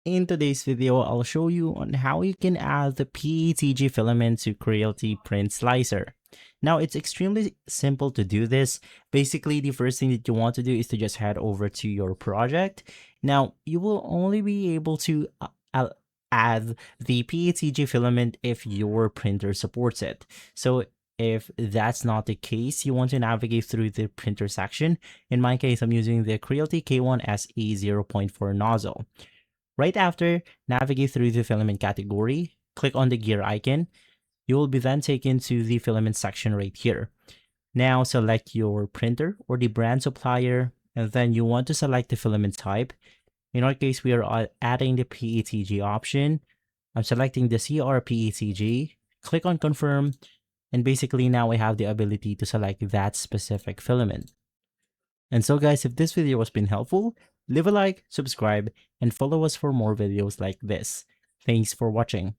In today's video, I'll show you on how you can add the PETG filament to Creality Print Slicer. Now, it's extremely simple to do this. Basically, the first thing that you want to do is to just head over to your project. Now, you will only be able to add the PETG filament if your printer supports it. So if that's not the case, you want to navigate through the printer section. In my case, I'm using the Creality K1 SE 0.4 nozzle. Right after, navigate through the filament category, click on the gear icon. You will be then taken to the filament section right here. Now select your printer or the brand supplier, and then you want to select the filament type. In our case, we are adding the PETG option. I'm selecting the CRPETG, click on confirm, and basically now I have the ability to select that specific filament. And so guys, if this video has been helpful, leave a like, subscribe, and follow us for more videos like this. Thanks for watching.